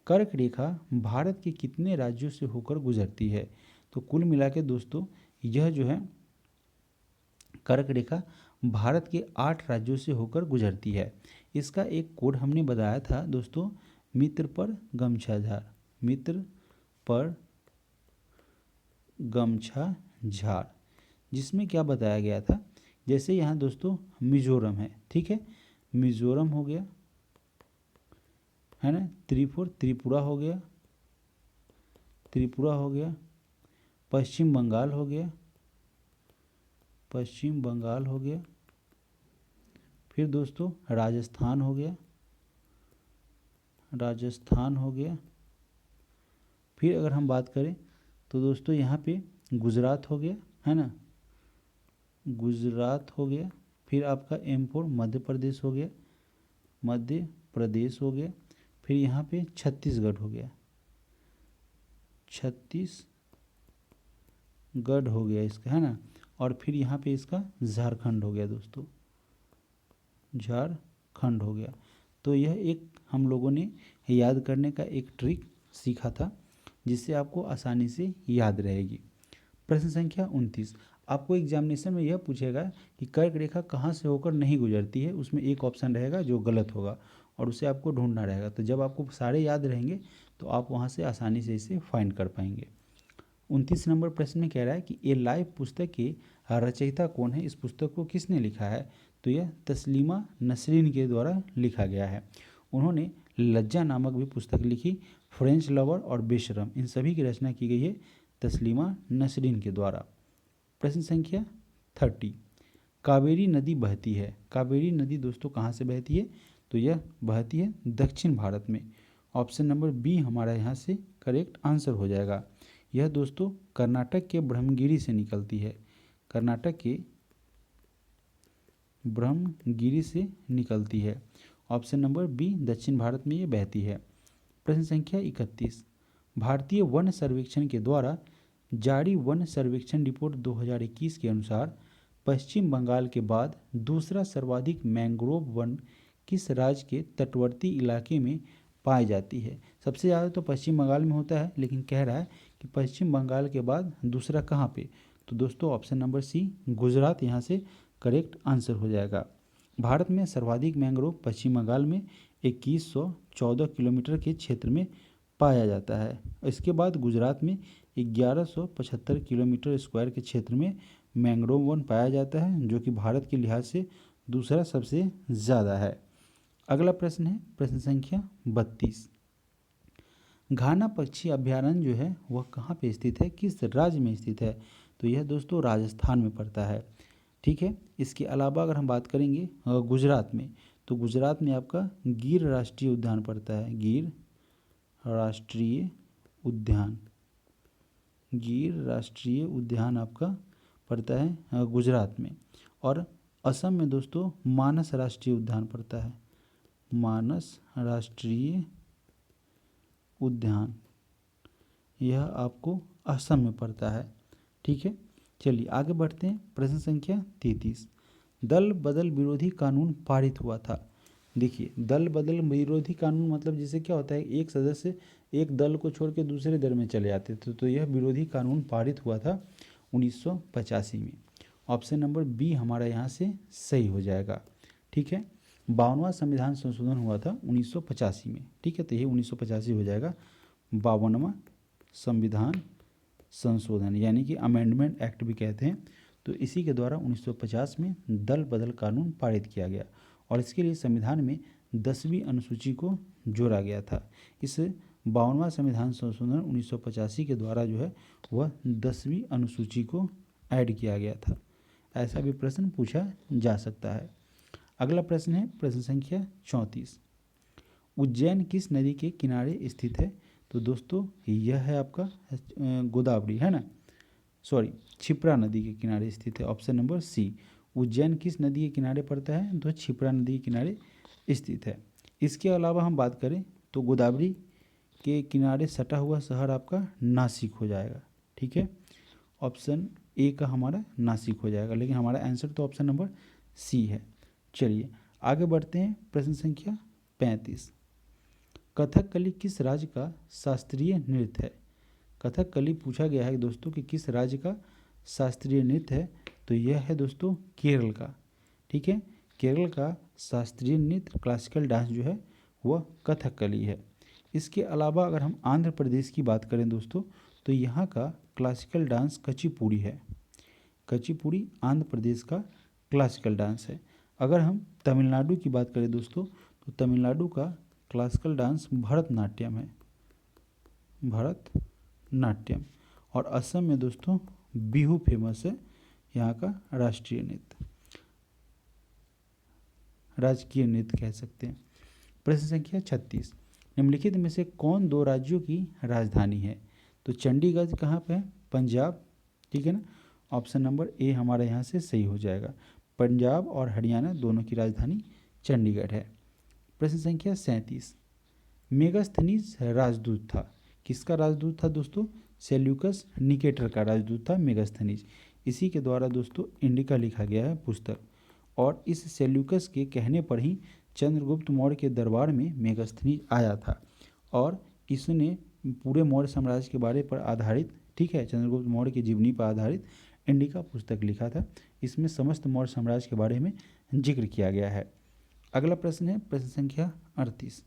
कर्क रेखा भारत के कितने राज्यों से होकर गुजरती है? तो कुल मिला के दोस्तों यह जो है कर्क रेखा भारत के 8 राज्यों से होकर गुजरती है। इसका एक कोड हमने बताया था दोस्तों, मित्र पर गमछा झाड़, मित्र पर गमछा झाड़, जिसमें क्या बताया गया था? जैसे यहाँ दोस्तों मिजोरम है, ठीक है, मिजोरम हो गया है ना, त्रिपुरा हो गया, त्रिपुरा हो गया, पश्चिम बंगाल हो गया, पश्चिम बंगाल हो गया, फिर दोस्तों राजस्थान हो गया, राजस्थान हो गया। फिर अगर हम बात करें तो दोस्तों यहाँ पे गुजरात हो गया, है ना, गुजरात हो गया। फिर आपका M4 मध्य प्रदेश हो गया, मध्य प्रदेश हो गया। फिर यहाँ पे छत्तीसगढ़ हो गया, छत्तीसगढ़ हो गया इसका, है ना। और फिर यहाँ पे इसका झारखंड हो गया दोस्तों, झारखंड हो गया। तो यह एक हम लोगों ने याद करने का एक ट्रिक सीखा था जिससे आपको आसानी से याद रहेगी। प्रश्न संख्या 29, आपको एग्जामिनेशन में यह पूछेगा कि कर्क रेखा कहाँ से होकर नहीं गुजरती है। उसमें एक ऑप्शन रहेगा जो गलत होगा और उसे आपको ढूंढना रहेगा। तो जब आपको सारे याद रहेंगे तो आप वहाँ से आसानी से इसे फाइंड कर पाएंगे। 29 नंबर प्रश्न में कह रहा है कि ए लाइव पुस्तक के रचयिता कौन है, इस पुस्तक को किसने लिखा है। तो यह तस्लीमा नसरीन के द्वारा लिखा गया है। उन्होंने लज्जा नामक भी पुस्तक लिखी, फ्रेंच लवर और बेशरम, इन सभी की रचना की गई है तस्लीमा नसरीन के द्वारा। प्रश्न संख्या 30, कावेरी नदी बहती है। कावेरी नदी दोस्तों कहाँ से बहती है, तो यह बहती है दक्षिण भारत में। ऑप्शन नंबर बी हमारा यहाँ से करेक्ट आंसर हो जाएगा। यह दोस्तों कर्नाटक के ब्रह्मगिरी से निकलती है, कर्नाटक के ब्रह्मगिरी से निकलती है। ऑप्शन नंबर बी दक्षिण भारत में ये बहती है। प्रश्न संख्या 31, भारतीय वन सर्वेक्षण के द्वारा जारी वन सर्वेक्षण रिपोर्ट 2021 के अनुसार पश्चिम बंगाल के बाद दूसरा सर्वाधिक मैंग्रोव वन किस राज्य के तटवर्ती इलाके में पाई जाती है। सबसे ज़्यादा तो पश्चिम बंगाल में होता है, लेकिन कह रहा है कि पश्चिम बंगाल के बाद दूसरा कहाँ पे। तो दोस्तों ऑप्शन नंबर सी गुजरात यहाँ से करेक्ट आंसर हो जाएगा। भारत में सर्वाधिक मैंग्रोव पश्चिम बंगाल में 2114 किलोमीटर के क्षेत्र में पाया जाता है। इसके बाद गुजरात में 1175 किलोमीटर स्क्वायर के क्षेत्र में मैंग्रोव वन पाया जाता है, जो कि भारत के लिहाज से दूसरा सबसे ज़्यादा है। अगला प्रश्न है प्रश्न संख्या 32, घाना पक्षी अभ्यारण्य जो है वह कहाँ पे स्थित है, किस राज्य में स्थित है। तो यह दोस्तों राजस्थान में पड़ता है। ठीक है, इसके अलावा अगर हम बात करेंगे गुजरात में, तो गुजरात में आपका गिर राष्ट्रीय उद्यान पड़ता है, गिर राष्ट्रीय उद्यान, गिर राष्ट्रीय उद्यान आपका पड़ता है गुजरात में। और असम में दोस्तों मानस राष्ट्रीय उद्यान पड़ता है, मानस राष्ट्रीय उद्यान, यह आपको असम में पड़ता है। ठीक है, चलिए आगे बढ़ते हैं। प्रश्न संख्या 33, दल बदल विरोधी कानून पारित हुआ था। देखिए दल बदल विरोधी कानून मतलब जैसे क्या होता है, एक सदस्य एक दल को छोड़ के दूसरे दल में चले जाते थे। तो यह विरोधी कानून पारित हुआ था 1985 में। ऑप्शन नंबर बी हमारा यहाँ से सही हो जाएगा। ठीक है, 52वां संविधान संशोधन हुआ था 1985 में। ठीक है, तो ये 1985 हो जाएगा, 52वां संविधान संशोधन यानी कि अमेंडमेंट एक्ट भी कहते हैं। तो इसी के द्वारा 1950 में दल बदल कानून पारित किया गया और इसके लिए संविधान में 10वीं अनुसूची को जोड़ा गया था। इस 52वां संविधान संशोधन 1985 के द्वारा जो है वह 10वीं अनुसूची को ऐड किया गया था। ऐसा भी प्रश्न पूछा जा सकता है। अगला प्रश्न है प्रश्न संख्या 34, उज्जैन किस नदी के किनारे स्थित है। तो दोस्तों यह है आपका गोदावरी, है ना, सॉरी क्षिप्रा नदी के किनारे स्थित है। ऑप्शन नंबर सी, उज्जैन किस नदी के किनारे पड़ता है, तो क्षिप्रा नदी के किनारे स्थित है। इसके अलावा हम बात करें तो गोदावरी के किनारे सटा हुआ शहर आपका नासिक हो जाएगा। ठीक है, ऑप्शन ए का हमारा नासिक हो जाएगा, लेकिन हमारा आंसर तो ऑप्शन नंबर सी है। चलिए आगे बढ़ते हैं। प्रश्न संख्या 35, कथकली किस राज्य का शास्त्रीय नृत्य है। कथकली पूछा गया है दोस्तों कि किस राज्य का शास्त्रीय नृत्य है। तो यह है दोस्तों केरल का। ठीक है, केरल का शास्त्रीय नृत्य क्लासिकल डांस जो है वह कथकली है। इसके अलावा अगर हम आंध्र प्रदेश की बात करें दोस्तों, तो यहाँ का क्लासिकल डांस कचिपुड़ी है। कचिपुड़ी आंध्र प्रदेश का क्लासिकल डांस है। अगर हम तमिलनाडु की बात करें दोस्तों, तो तमिलनाडु का क्लासिकल डांस भरतनाट्यम है, भरतनाट्यम। और असम में दोस्तों बिहू फेमस है, यहाँ का राष्ट्रीय नृत्य, राजकीय नृत्य कह सकते हैं। प्रश्न संख्या 36, निम्नलिखित में से कौन दो राज्यों की राजधानी है। तो चंडीगढ़ कहाँ पे है, पंजाब, ठीक है ना। ऑप्शन नंबर ए हमारे यहाँ से सही हो जाएगा। पंजाब और हरियाणा दोनों की राजधानी चंडीगढ़ है। प्रश्न संख्या 37, मेगास्थनीज राजदूत था। किसका राजदूत था दोस्तों? सेल्यूकस निकेटर का राजदूत था मेगास्थनीज। इसी के द्वारा दोस्तों इंडिका लिखा गया है पुस्तक। और इस सेल्यूकस के कहने पर ही चंद्रगुप्त मौर्य के दरबार में मेगास्थनीज आया था और इसने पूरे मौर्य साम्राज्य के बारे पर आधारित, ठीक है, चंद्रगुप्त मौर्य की जीवनी पर आधारित इंडिका पुस्तक लिखा था। इसमें समस्त मौर्य साम्राज्य के बारे में जिक्र किया गया है। अगला प्रश्न है प्रश्न संख्या 38,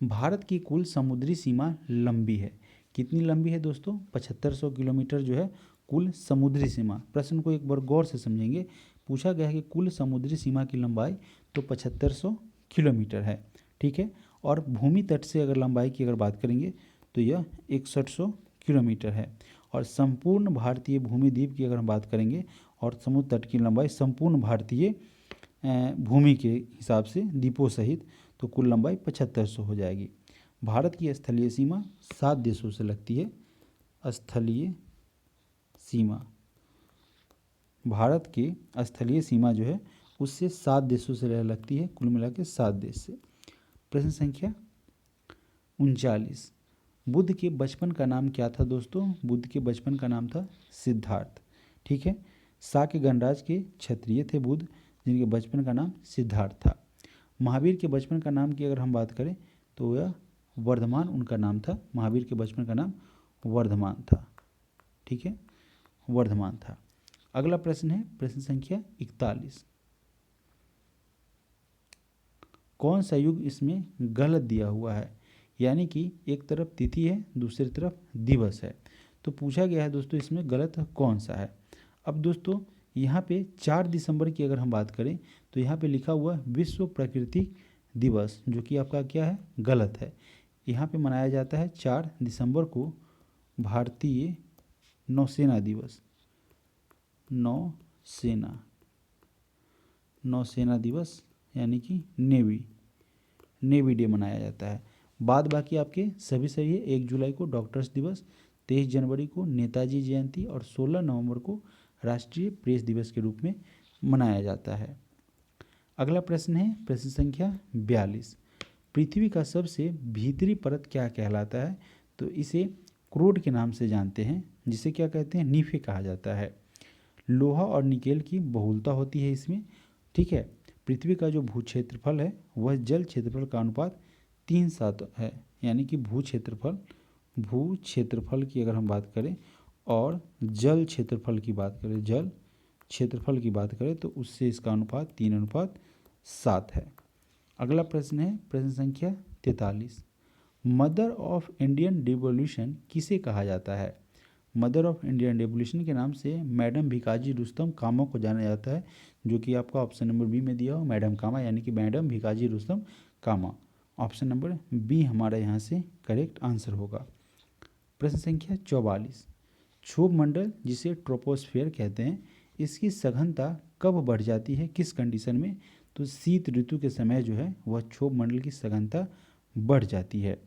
भारत की कुल समुद्री सीमा लंबी है। कितनी लंबी है दोस्तों? 7500 किलोमीटर जो है कुल समुद्री सीमा। प्रश्न को एक बार गौर से समझेंगे। पूछा गया है कि कुल समुद्री सीमा की लंबाई तो 7500 किलोमीटर है, ठीक है। और भूमि तट से अगर लंबाई की अगर बात करेंगे तो यह 6100 किलोमीटर है। और संपूर्ण भारतीय भूमि द्वीप की अगर हम बात करेंगे और समुद्र तट की लंबाई संपूर्ण भारतीय भूमि के हिसाब से द्वीपों सहित तो कुल लंबाई 7500 हो जाएगी। भारत की स्थलीय सीमा 7 देशों से लगती है। स्थलीय सीमा, भारत की स्थलीय सीमा जो है उससे 7 देशों से लगती है, कुल मिला के 7 देश से। प्रश्न संख्या 39, बुद्ध के बचपन का नाम क्या था दोस्तों? बुद्ध के बचपन का नाम था सिद्धार्थ, ठीक है। शाक्य गणराज्य के क्षत्रिय थे बुद्ध, जिनके बचपन का नाम सिद्धार्थ था। महावीर के बचपन का नाम की अगर हम बात करें तो यह वर्धमान उनका नाम था। महावीर के बचपन का नाम वर्धमान था, ठीक है, वर्धमान था। अगला प्रश्न है प्रश्न संख्या 41, कौन सा युग इसमें गलत दिया हुआ है? यानी कि एक तरफ तिथि है, दूसरी तरफ दिवस है। तो पूछा गया है दोस्तों इसमें गलत कौन सा है। अब दोस्तों यहाँ पे 4 दिसंबर की अगर हम बात करें तो यहाँ पे लिखा हुआ है विश्व प्राकृतिक दिवस, जो कि आपका क्या है? गलत है। यहाँ पे मनाया जाता है 4 दिसंबर को भारतीय नौसेना दिवस। नौसेना दिवस यानी कि नेवी डे मनाया जाता है। बाद बाकी आपके सभी सही है। 1 जुलाई को डॉक्टर्स दिवस, 23 जनवरी को नेताजी जयंती और 16 नवंबर को राष्ट्रीय प्रेस दिवस के रूप में मनाया जाता है। अगला प्रश्न है प्रश्न संख्या 42, पृथ्वी का सबसे भीतरी परत क्या कहलाता है? तो इसे क्रोड के नाम से जानते हैं, जिसे क्या कहते हैं? नीफे कहा जाता है। लोहा और निकेल की बहुलता होती है इसमें, ठीक है। पृथ्वी का जो भू क्षेत्रफल है वह जल क्षेत्रफल का अनुपात 3:7 है। यानी कि भू क्षेत्रफल की अगर हम बात करें और जल क्षेत्रफल की बात करें तो उससे इसका अनुपात 3:7 है। अगला प्रश्न है प्रश्न संख्या 43, मदर ऑफ इंडियन रिवॉल्यूशन किसे कहा जाता है? मदर ऑफ इंडियन रिवॉल्यूशन के नाम से मैडम भिकाजी रुस्तम कामा को जाना जाता है, जो कि आपका ऑप्शन नंबर बी में दिया हो, मैडम कामा, यानी कि मैडम भिकाजी रुस्तम कामा। ऑप्शन नंबर बी हमारा यहाँ से करेक्ट आंसर होगा। प्रश्न संख्या 44, क्षोभ मंडल जिसे ट्रोपोस्फियर कहते हैं, इसकी सघनता कब बढ़ जाती है, किस कंडीशन में? तो शीत ऋतु के समय जो है वह क्षोभ मंडल की सघनता बढ़ जाती है।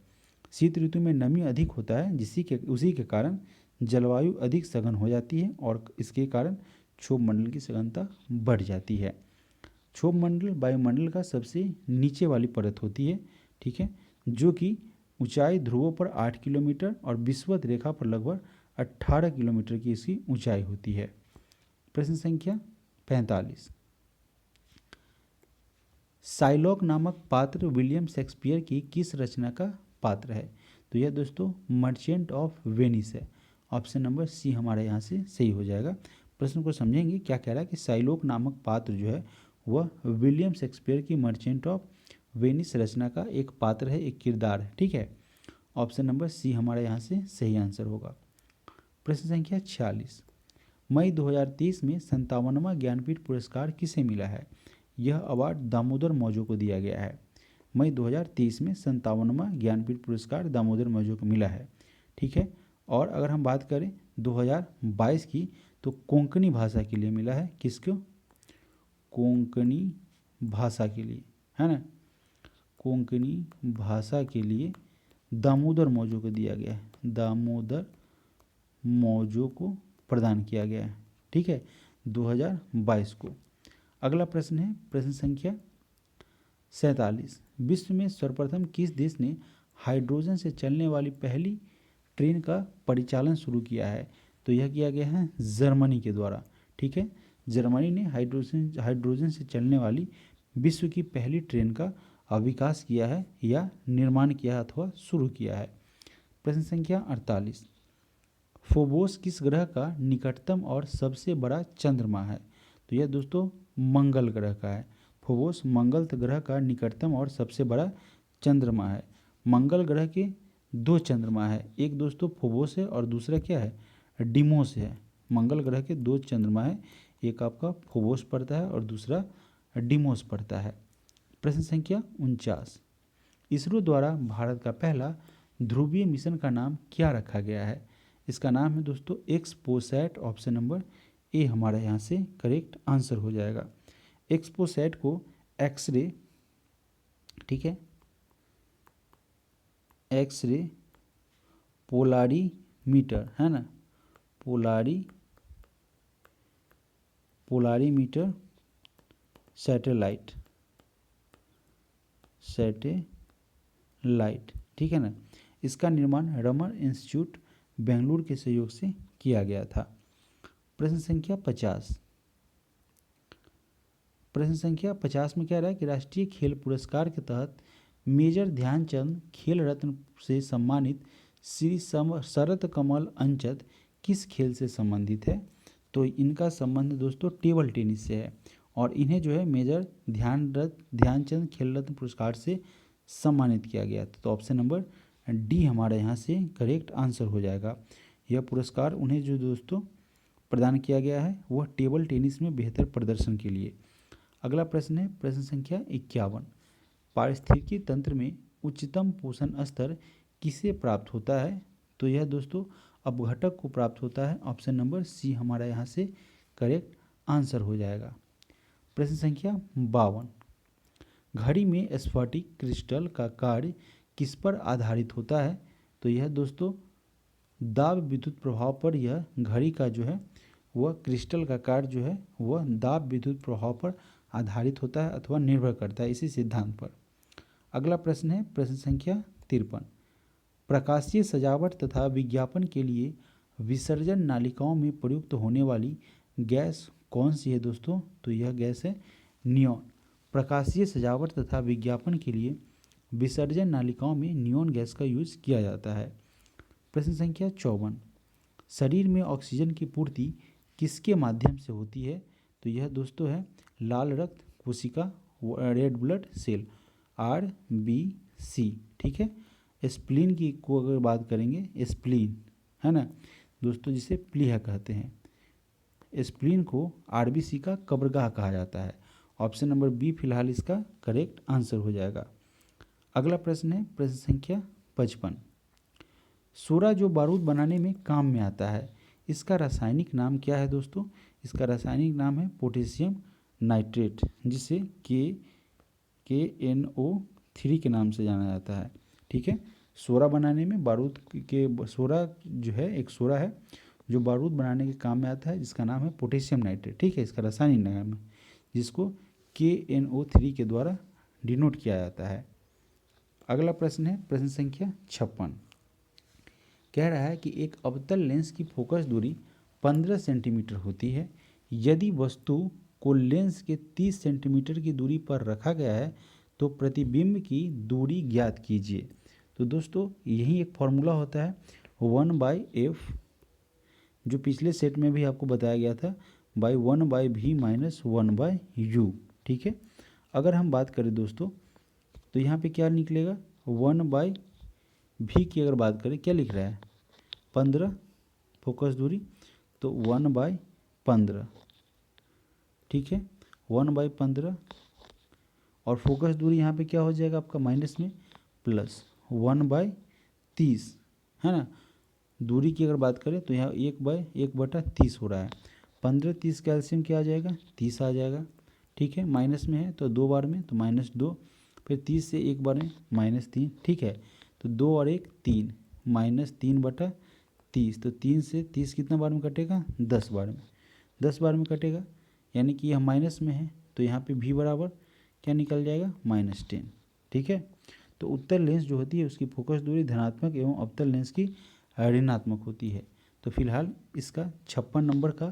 शीत ऋतु में नमी अधिक होता है, उसी के कारण जलवायु अधिक सघन हो जाती है और इसके कारण क्षोभ मंडल की सघनता बढ़ जाती है। क्षोभ मंडल वायुमंडल का सबसे नीचे वाली परत होती है, ठीक है, जो कि ऊंचाई ध्रुवों पर 8 किलोमीटर और विषुवत रेखा पर लगभग 18 किलोमीटर की इसकी ऊंचाई होती है। प्रश्न संख्या 45, साइलॉक नामक पात्र विलियम शेक्सपियर की किस रचना का पात्र है? तो यह दोस्तों मर्चेंट ऑफ वेनिस है। ऑप्शन नंबर सी हमारे यहाँ से सही हो जाएगा। प्रश्न को समझेंगे क्या कह रहा है कि साइलॉक नामक पात्र जो है वह विलियम शेक्सपियर की मर्चेंट ऑफ वेनिस रचना का एक पात्र है, एक किरदार है, ठीक है। ऑप्शन नंबर सी हमारे यहाँ से सही आंसर होगा। प्रश्न संख्या 46, मई 2023 में 57वां ज्ञानपीठ पुरस्कार किसे मिला है? यह अवार्ड दामोदर मौजो को दिया गया है। मई 2023 में 57वां ज्ञानपीठ पुरस्कार दामोदर मौजो को मिला है, ठीक है। और अगर हम बात करें 2022 की तो कोंकणी भाषा के लिए मिला है। किसको? कोंकणी भाषा के लिए, है ना, कोंकणी भाषा के लिए दामोदर मौजो को दिया गया है। दामोदर मौजों को प्रदान किया गया है, ठीक है, 2022 को। अगला प्रश्न है प्रश्न संख्या 47। विश्व में सर्वप्रथम किस देश ने हाइड्रोजन से चलने वाली पहली ट्रेन का परिचालन शुरू किया है? तो यह किया गया है जर्मनी के द्वारा, ठीक है। जर्मनी ने हाइड्रोजन से चलने वाली विश्व की पहली ट्रेन का विकास किया है या निर्माण किया है अथवा शुरू किया है। प्रश्न संख्या 48। फोबोस किस ग्रह का निकटतम और सबसे बड़ा चंद्रमा है? तो यह दोस्तों मंगल ग्रह का है। फोबोस मंगल ग्रह का निकटतम और सबसे बड़ा चंद्रमा है। मंगल ग्रह के 2 चंद्रमा है, एक दोस्तों फोबोस है और दूसरा क्या है, डिमोस है। मंगल ग्रह के 2 चंद्रमा है, एक आपका फोबोस पड़ता है और दूसरा डिमोस पड़ता है। प्रश्न संख्या 49। इसरो द्वारा भारत का पहला ध्रुवीय मिशन का नाम क्या रखा गया है? इसका नाम है दोस्तों एक्सपोसैट। ऑप्शन नंबर ए हमारा यहाँ से करेक्ट आंसर हो जाएगा। एक्सपोसैट को एक्सरे, ठीक है, एक्सरे पोलारीमीटर है ना, पोलारीमीटर सैटेलाइट, ठीक है ना। इसका निर्माण रमन इंस्टीट्यूट बेंगलुरु के सहयोग से किया गया था। प्रश्न संख्या 50। प्रश्न संख्या 50 में क्या रहा है कि राष्ट्रीय खेल पुरस्कार के तहत मेजर ध्यानचंद खेल रत्न से सम्मानित श्री शरत कमल अंचत किस खेल से संबंधित है? तो इनका संबंध दोस्तों टेबल टेनिस से है और इन्हें जो है मेजर ध्यानचंद खेल रत्न पुरस्कार से सम्मानित किया गया। तो ऑप्शन नंबर डी हमारे यहाँ से करेक्ट आंसर हो जाएगा। यह पुरस्कार उन्हें जो दोस्तों प्रदान किया गया है वह टेबल टेनिस में बेहतर प्रदर्शन के लिए। अगला प्रश्न है प्रश्न संख्या 51। पारिस्थितिकी तंत्र में उच्चतम पोषण स्तर किसे प्राप्त होता है? तो यह दोस्तों अपघटक को प्राप्त होता है। ऑप्शन नंबर सी हमारा यहाँ से करेक्ट आंसर हो जाएगा। प्रश्न संख्या 52। घड़ी में स्फटिक क्रिस्टल का कार्य किस पर आधारित होता है? तो यह दोस्तों दाब विद्युत प्रभाव पर यह घड़ी का जो है वह क्रिस्टल का कार्य जो है वह दाब विद्युत प्रभाव पर आधारित होता है अथवा निर्भर करता है इसी सिद्धांत पर। अगला प्रश्न है प्रश्न संख्या 53। प्रकाशीय सजावट तथा विज्ञापन के लिए विसर्जन नालिकाओं में प्रयुक्त होने वाली गैस कौन सी है दोस्तों? तो यह गैस है नियॉन। प्रकाशीय सजावट तथा विज्ञापन के लिए विसर्जन नालिकाओं में नियॉन गैस का यूज किया जाता है। प्रश्न संख्या 54। शरीर में ऑक्सीजन की पूर्ति किसके माध्यम से होती है? तो यह दोस्तों है लाल रक्त कोशिका, रेड ब्लड सेल, RBC, ठीक है। स्प्लीन की को अगर बात करेंगे, स्प्लीन है ना दोस्तों जिसे प्लीहा कहते हैं, स्प्लीन को RBC का कब्रगाह कहा जाता है। ऑप्शन नंबर बी फिलहाल इसका करेक्ट आंसर हो जाएगा। अगला प्रश्न है प्रश्न संख्या 55। सोरा जो बारूद बनाने में काम में आता है इसका रासायनिक नाम क्या है दोस्तों? इसका रासायनिक नाम है पोटेशियम नाइट्रेट, जिसे KNO3 के नाम से जाना जाता है, ठीक है। सोरा बनाने में बारूद के सोरा जो है एक सोरा है जो बारूद बनाने के काम में आता है जिसका नाम है पोटेशियम नाइट्रेट, ठीक है। इसका रासायनिक नाम है जिसको KNO3 के द्वारा डिनोट किया जाता है। अगला प्रश्न है प्रश्न संख्या 56। कह रहा है कि एक अवतल लेंस की फोकस दूरी 15 सेंटीमीटर होती है। यदि वस्तु को लेंस के 30 सेंटीमीटर की दूरी पर रखा गया है तो प्रतिबिंब की दूरी ज्ञात कीजिए। तो दोस्तों यही एक फॉर्मूला होता है 1/f, जो पिछले सेट में भी आपको बताया गया था, बाई 1/v माइनस 1/u, ठीक है। अगर हम बात करें दोस्तों तो यहाँ पे क्या निकलेगा 1/v की अगर बात करें क्या लिख रहा है 15 फोकस दूरी, तो 1/15, ठीक है 1/15 और फोकस दूरी यहाँ पे क्या हो जाएगा आपका माइनस में प्लस 1/30 है ना। दूरी की अगर बात करें तो यहाँ 1/1/30 हो रहा है। 15-30 कैल्शियम क्या आ जाएगा 30 आ जाएगा, ठीक है। माइनस में है तो 2 बार में तो -2, फिर 30 से 1 बार में -3, ठीक है। तो 2 और 1 3 -3/30 30, तो 3 से 30 कितना बार में कटेगा, 10 बार में, 10 बार में कटेगा, यानी कि यह माइनस में है, तो यहाँ पे भी बराबर क्या निकल जाएगा, -10। ठीक है, तो उत्तल लेंस जो होती है उसकी फोकस दूरी धनात्मक एवं अवतल लेंस की ऋणात्मक होती है। तो फिलहाल इसका 56 नंबर का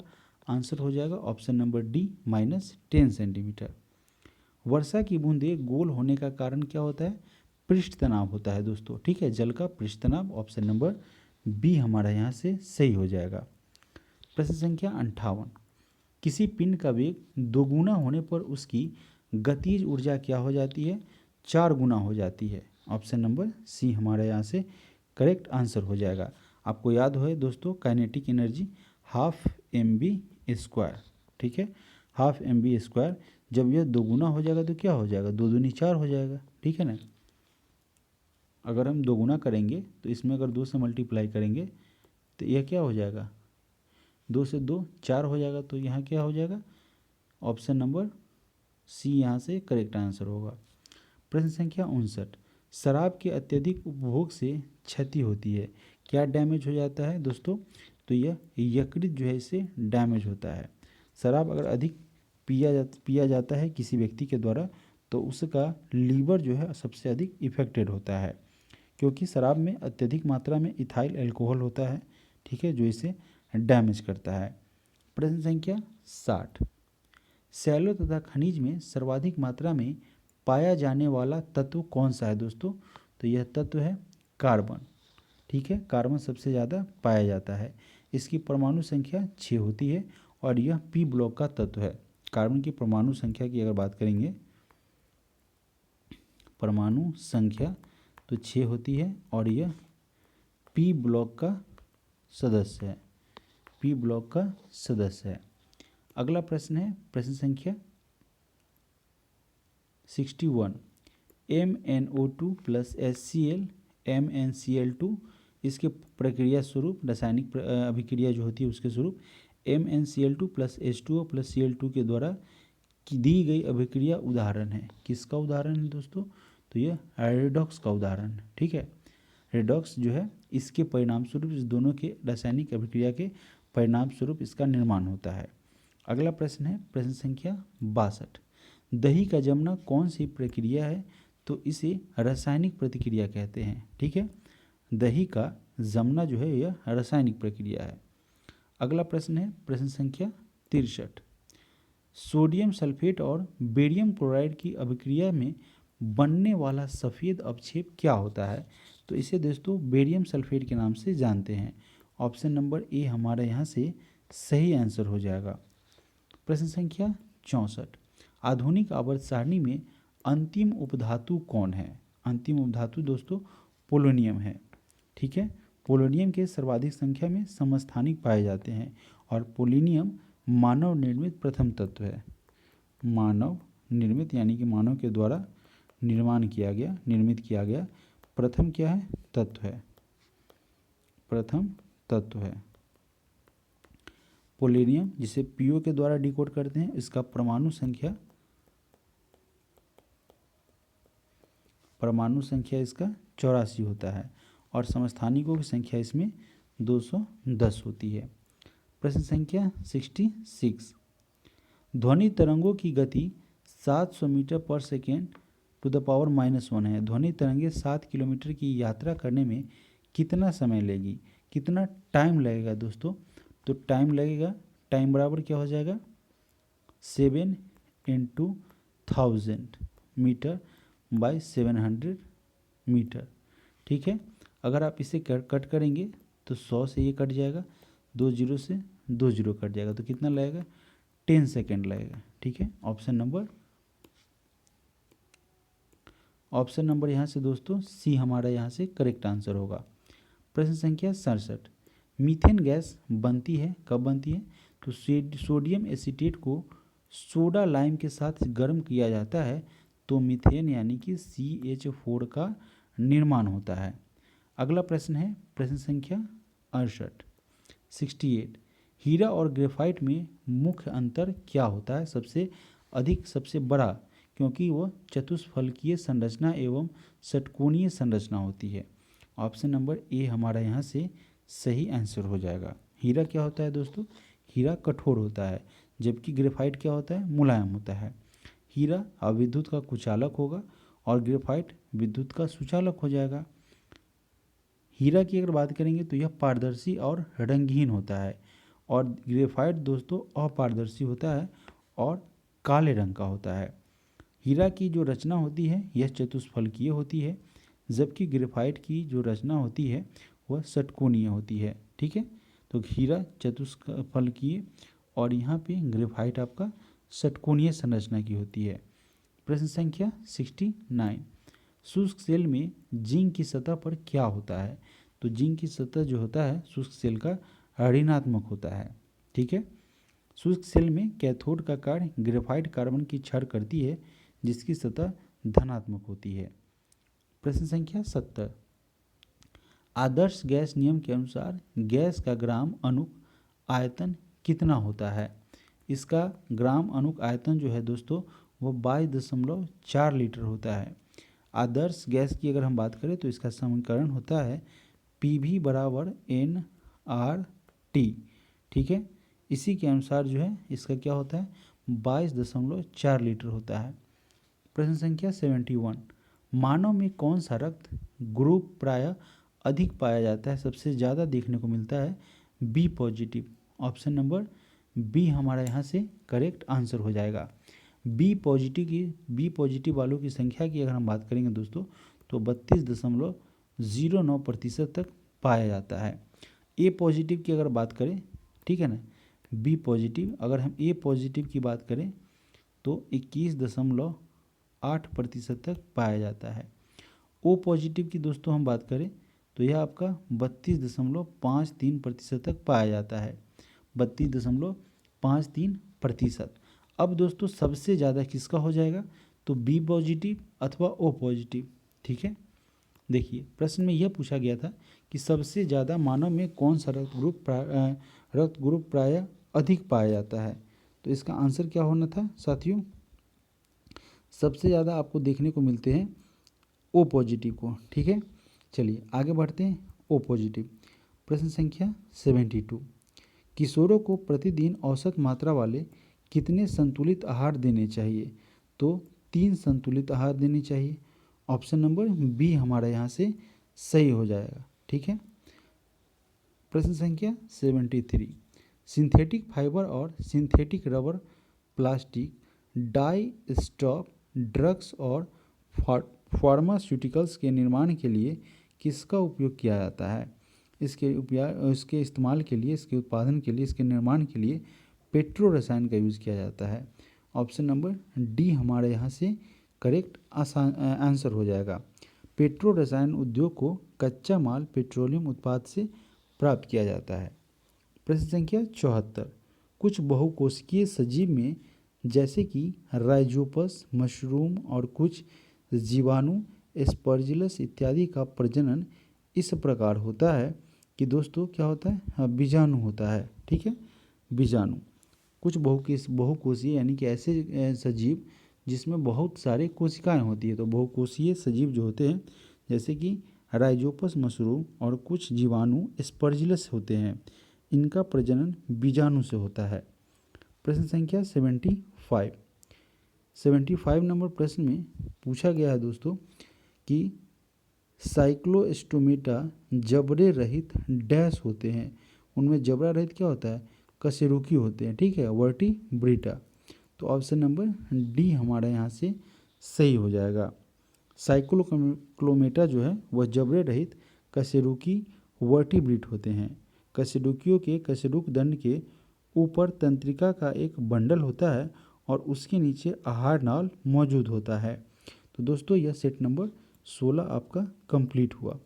आंसर हो जाएगा ऑप्शन नंबर डी, -10 सेंटीमीटर। वर्षा की बूंदें गोल होने का कारण क्या होता है, पृष्ठ तनाव होता है दोस्तों। ठीक है, जल का पृष्ठ तनाव, ऑप्शन नंबर बी हमारा यहाँ से सही हो जाएगा। प्रश्न संख्या 58, किसी पिंड का वेग 2 गुना होने पर उसकी गतिज ऊर्जा क्या हो जाती है, 4 गुना हो जाती है। ऑप्शन नंबर सी हमारे यहाँ से करेक्ट आंसर हो जाएगा। आपको याद हो दोस्तों, काइनेटिक एनर्जी ½ mv²। ठीक है, ½ mv², जब यह 2 गुना हो जाएगा तो क्या हो जाएगा, 2 दूनी 4 हो जाएगा। ठीक है ना, अगर हम 2 गुना करेंगे तो इसमें अगर 2 से मल्टीप्लाई करेंगे तो यह क्या हो जाएगा, 2 से 2 4 हो जाएगा। तो यहाँ क्या हो जाएगा, ऑप्शन नंबर सी यहाँ से करेक्ट आंसर होगा। प्रश्न संख्या 59, शराब के अत्यधिक उपभोग से क्षति होती है, क्या डैमेज हो जाता है दोस्तों, तो यह यकृत जो है इसे डैमेज होता है। शराब अगर अधिक पिया जाता है किसी व्यक्ति के द्वारा तो उसका लीवर जो है सबसे अधिक इफेक्टेड होता है, क्योंकि शराब में अत्यधिक मात्रा में इथाइल अल्कोहल होता है। ठीक है, जो इसे डैमेज करता है। प्रश्न संख्या 60, सैलो तथा खनिज में सर्वाधिक मात्रा में पाया जाने वाला तत्व कौन सा है दोस्तों, तो यह तत्व है कार्बन। ठीक है, कार्बन सबसे ज़्यादा पाया जाता है, इसकी परमाणु संख्या 6 होती है और यह पी ब्लॉक का तत्व है। कार्बन की परमाणु संख्या की अगर बात करेंगे, परमाणु संख्या तो 6 होती है और यह पी ब्लॉक का सदस्य है, पी ब्लॉक का सदस्य है। अगला प्रश्न है प्रश्न संख्या 61, MnO2 + HCl MnCl2, इसके प्रक्रिया स्वरूप रासायनिक अभिक्रिया जो होती है उसके स्वरूप MnCl2 + H2O + Cl2 के द्वारा की दी गई अभिक्रिया उदाहरण है। किसका उदाहरण है दोस्तों, तो यह रेडॉक्स का उदाहरण है। ठीक है, रेडॉक्स जो है इसके परिणाम स्वरूप, इस दोनों के रासायनिक अभिक्रिया के परिणाम स्वरूप इसका निर्माण होता है। अगला प्रश्न है प्रश्न संख्या 62, दही का जमना कौन सी प्रक्रिया है, तो इसे रासायनिक प्रतिक्रिया कहते हैं। ठीक है, दही का जमना जो है यह रासायनिक प्रक्रिया है। अगला प्रश्न है प्रश्न संख्या 63, सोडियम सल्फेट और बेरियम क्लोराइड की अभिक्रिया में बनने वाला सफ़ेद अवक्षेप क्या होता है, तो इसे दोस्तों बेरियम सल्फेट के नाम से जानते हैं। ऑप्शन नंबर ए हमारे यहाँ से सही आंसर हो जाएगा। प्रश्न संख्या 64, आधुनिक आवर्त सारणी में अंतिम उपधातु कौन है, अंतिम उपधातु दोस्तों पोलोनियम है। ठीक है, पोलोनियम के सर्वाधिक संख्या में समस्थानिक पाए जाते हैं और पोलोनियम मानव निर्मित प्रथम तत्व है। मानव निर्मित यानी कि मानव के द्वारा निर्मित किया गया प्रथम क्या है, तत्व है, प्रथम तत्व है पोलोनियम, जिसे पीओ के द्वारा डिकोड करते हैं। इसका परमाणु संख्या इसका 84 होता है और समस्थानिकों की संख्या इसमें 210 होती है। प्रश्न संख्या 66, ध्वनि तरंगों की गति 700 मीटर पर सेकेंड टू द पावर -1 है। ध्वनि तरंगें 7 किलोमीटर की यात्रा करने में कितना समय लेगी, कितना टाइम लगेगा दोस्तों, तो टाइम लगेगा, टाइम बराबर क्या हो जाएगा 7 × 1000 मीटर बाय 700 मीटर। ठीक है, अगर आप इसे कट करेंगे तो 100 से ये कट जाएगा, 2 जीरो से 2 जीरो कट जाएगा, तो कितना लगेगा 10 सेकेंड लगेगा। ठीक है, ऑप्शन नंबर यहाँ से दोस्तों सी हमारा यहाँ से करेक्ट आंसर होगा। प्रश्न संख्या 67, मीथेन गैस बनती है, कब बनती है, तो सोडियम एसीटेट को सोडा लाइम के साथ गर्म किया जाता है तो मीथेन यानी कि CH4 का निर्माण होता है। अगला प्रश्न है प्रश्न संख्या 68, हीरा और ग्रेफाइट में मुख्य अंतर क्या होता है, सबसे बड़ा, क्योंकि वह चतुष्फलकीय संरचना एवं षटकोणीय संरचना होती है। ऑप्शन नंबर ए हमारा यहाँ से सही आंसर हो जाएगा। हीरा क्या होता है दोस्तों? हीरा कठोर होता है, जबकि ग्रेफाइट क्या होता है? मुलायम होता है। हीरा अविद्युत का कुचालक होगा और ग्रेफाइट विद्युत का सुचालक हो जाएगा। हीरा की अगर बात करेंगे तो यह पारदर्शी और रंगहीन होता है, और ग्रेफाइट दोस्तों अपारदर्शी होता है और काले रंग का होता है। हीरा की जो रचना होती है यह चतुष्फलकीय होती है, जबकि ग्रेफाइट की जो रचना होती है वह षटकोणीय होती है। ठीक है, तो हीरा चतुष्फलकीय और यहाँ पे ग्रेफाइट आपका षटकोणीय संरचना की होती है। प्रश्न संख्या 69, शुष्क सेल में जिंक की सतह पर क्या होता है? तो जिंक की सतह जो होता है शुष्क सेल का ऋणात्मक होता है। ठीक है, शुष्क सेल में कैथोड का कार्य ग्रेफाइट कार्बन की क्षय करती है, जिसकी सतह धनात्मक होती है। प्रश्न संख्या 70, आदर्श गैस नियम के अनुसार गैस का ग्राम अणुक आयतन कितना होता है? इसका ग्राम अणुक आयतन जो है दोस्तों वो 22.4 लीटर होता है। आदर्श गैस की अगर हम बात करें तो इसका समीकरण होता है PV बराबर NRT। ठीक है, इसी के अनुसार जो है इसका क्या होता है 22.4 लीटर होता है। प्रश्न संख्या 71, मानव में कौन सा रक्त ग्रुप प्रायः अधिक पाया जाता है? सबसे ज़्यादा देखने को मिलता है B positive. Option number B हमारा यहाँ से करेक्ट आंसर हो जाएगा। बी पॉजिटिव वालों की संख्या की अगर हम बात करेंगे दोस्तों तो 32.09% तक पाया जाता है। ए पॉजिटिव की अगर बात करें, ठीक है ना, बी पॉजिटिव, अगर हम ए पॉजिटिव की बात करें तो 21.8% तक पाया जाता है। ओ पॉजिटिव की दोस्तों हम बात करें तो यह आपका 32.53% तक पाया जाता है। 32.53%। अब दोस्तों सबसे ज़्यादा किसका हो जाएगा? तो बी पॉजिटिव अथवा ओ पॉजिटिव। ठीक है, देखिए प्रश्न में यह पूछा गया था कि सबसे ज़्यादा मानव में कौन सा रक्त ग्रुप प्रायः अधिक पाया जाता है। तो इसका आंसर क्या होना था साथियों? सबसे ज़्यादा आपको देखने को मिलते हैं ओ पॉजिटिव को। ठीक है, चलिए आगे बढ़ते हैं। ओ पॉजिटिव, प्रश्न संख्या 72, किशोरों को प्रतिदिन औसत मात्रा वाले कितने संतुलित आहार देने चाहिए? तो 3 संतुलित आहार देने चाहिए। ऑप्शन नंबर बी हमारा यहाँ से सही हो जाएगा। ठीक है, प्रश्न संख्या 73, सिंथेटिक फाइबर और synthetic rubber, plastic, dye stop drugs और फार्मास्यूटिकल्स के निर्माण के लिए किसका उपयोग किया जाता है? इसके इस्तेमाल के लिए, इसके उत्पादन के लिए, इसके निर्माण के लिए पेट्रो रसायन का यूज़ किया जाता है। ऑप्शन नंबर डी हमारे यहाँ से करेक्ट आंसर हो जाएगा। पेट्रो रसायन उद्योग को कच्चा माल पेट्रोलियम उत्पाद से प्राप्त किया जाता है। प्रश्न संख्या 74, कुछ बहुकोशिकीय सजीव में जैसे कि राइजोपस, मशरूम और कुछ जीवाणु, एस्परजिलस इत्यादि का प्रजनन इस प्रकार होता है कि दोस्तों क्या होता है? बीजाणु होता है। ठीक है, बीजाणु। कुछ बहुकोषीय यानी कि ऐसे सजीव जिसमें बहुत सारे कोशिकाएं होती है। तो बहुकोषीय सजीव जो होते हैं जैसे कि राइजोपस, मशरूम और कुछ जीवाणु एस्परजिलस होते हैं, इनका प्रजनन बीजाणु से होता है। प्रश्न संख्या 75 नंबर प्रश्न में पूछा गया है दोस्तों कि साइक्लोस्टोमेटा जबड़े रहित डैश होते हैं। उनमें जबड़ा रहित क्या होता है? कशेरुकी होते हैं। ठीक है, वर्टिब्रेटा। तो ऑप्शन नंबर डी हमारा यहाँ से सही हो जाएगा। साइक्लोक्लोमेटा जो है वह जबड़े रहित कशेरुकी वर्टिब्रेट होते हैं। कशेरुकियों के कशेरुक दंड के ऊपर तंत्रिका का एक बंडल होता है और उसके नीचे आहार नाल मौजूद होता है। तो दोस्तों यह सेट नंबर 16 आपका कंप्लीट हुआ।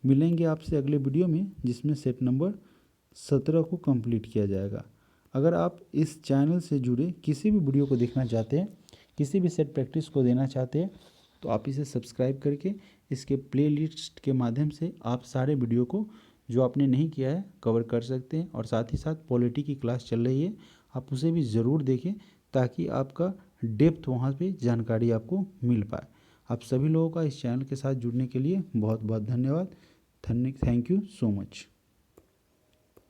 मिलेंगे आपसे अगले वीडियो में जिसमें सेट नंबर 17 को कंप्लीट किया जाएगा। अगर आप इस चैनल से जुड़े किसी भी वीडियो को देखना चाहते हैं, किसी भी सेट प्रैक्टिस को देना चाहते हैं, तो आप इसे सब्सक्राइब करके इसके प्लेलिस्ट के माध्यम से आप सारे वीडियो को जो आपने नहीं किया है कवर कर सकते हैं। और साथ ही साथ पॉलिटी की क्लास चल रही है, आप उसे भी ज़रूर देखें ताकि आपका डेप्थ वहाँ पे जानकारी आपको मिल पाए। आप सभी लोगों का इस चैनल के साथ जुड़ने के लिए बहुत बहुत धन्यवाद। Thank you so much.